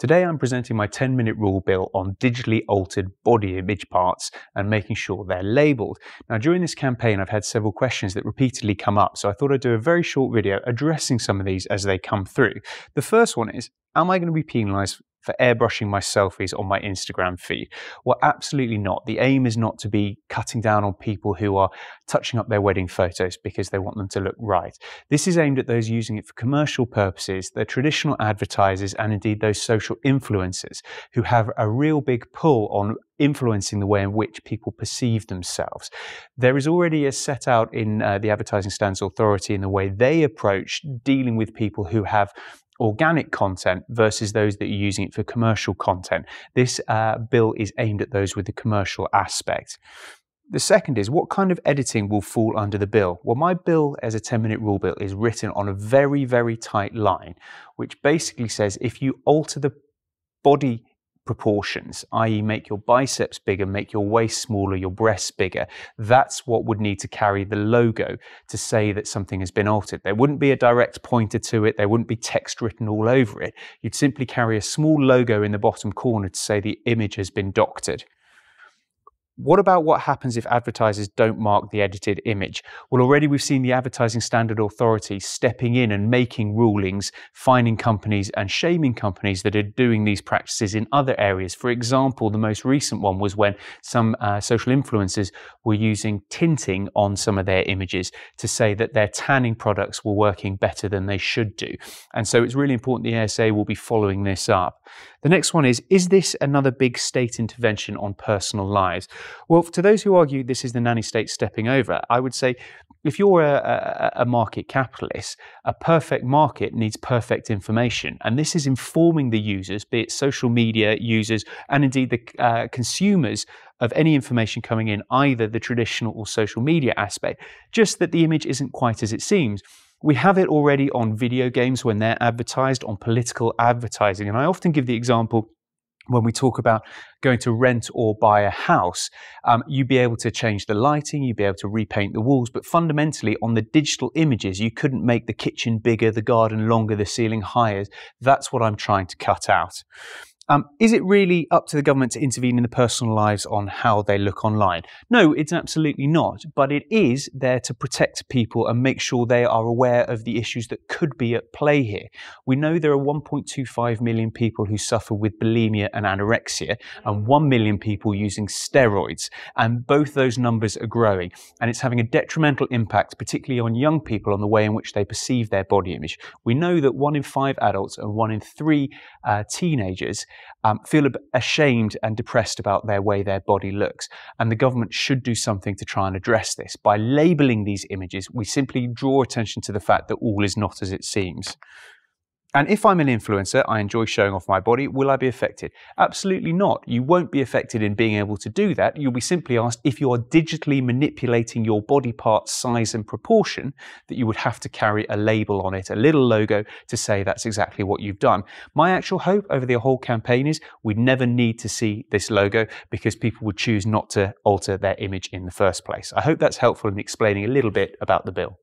Today I'm presenting my 10-minute rule bill on digitally altered body image parts and making sure they're labelled. Now during this campaign I've had several questions that repeatedly come up, so I thought I'd do a very short video addressing some of these as they come through. The first one is, am I going to be penalised for airbrushing my selfies on my Instagram feed? Well, absolutely not. The aim is not to be cutting down on people who are touching up their wedding photos because they want them to look right. This is aimed at those using it for commercial purposes, the traditional advertisers, and indeed those social influencers who have a real big pull on influencing the way in which people perceive themselves. There is already a set out in the Advertising Standards Authority in the way they approach dealing with people who have organic content versus those that are using it for commercial content. This bill is aimed at those with the commercial aspect. The second is, what kind of editing will fall under the bill? Well, my bill as a 10-minute rule bill is written on a very, very tight line, which basically says if you alter the body proportions, i.e. make your biceps bigger, make your waist smaller, your breasts bigger, that's what would need to carry the logo to say that something has been altered. There wouldn't be a direct pointer to it, there wouldn't be text written all over it. You'd simply carry a small logo in the bottom corner to say the image has been doctored. What about what happens if advertisers don't mark the edited image? Well, already we've seen the Advertising Standard Authority stepping in and making rulings, fining companies and shaming companies that are doing these practices in other areas. For example, the most recent one was when some social influencers were using tinting on some of their images to say that their tanning products were working better than they should do. And so it's really important the ASA will be following this up. The next one is this another big state intervention on personal lives? Well, to those who argue this is the nanny state stepping over, I would say if you're a market capitalist, a perfect market needs perfect information. And this is informing the users, be it social media users and indeed the consumers of any information coming in, either the traditional or social media aspect, just that the image isn't quite as it seems. We have it already on video games when they're advertised, on political advertising. And I often give the example when we talk about going to rent or buy a house, you'd be able to change the lighting, you'd be able to repaint the walls, but fundamentally on the digital images, you couldn't make the kitchen bigger, the garden longer, the ceiling higher. That's what I'm trying to cut out. Is it really up to the government to intervene in the personal lives on how they look online? No, it's absolutely not, but it is there to protect people and make sure they are aware of the issues that could be at play here. We know there are 1.25 million people who suffer with bulimia and anorexia and 1 million people using steroids, and both those numbers are growing, and it's having a detrimental impact, particularly on young people, on the way in which they perceive their body image. We know that 1 in 5 adults and 1 in 3 teenagers feel ashamed and depressed about their way their body looks. And the government should do something to try and address this. By labelling these images, we simply draw attention to the fact that all is not as it seems. And if I'm an influencer, I enjoy showing off my body, will I be affected? Absolutely not. You won't be affected in being able to do that. You'll be simply asked if you are digitally manipulating your body part size and proportion, that you would have to carry a label on it, a little logo to say that's exactly what you've done. My actual hope over the whole campaign is we'd never need to see this logo because people would choose not to alter their image in the first place. I hope that's helpful in explaining a little bit about the bill.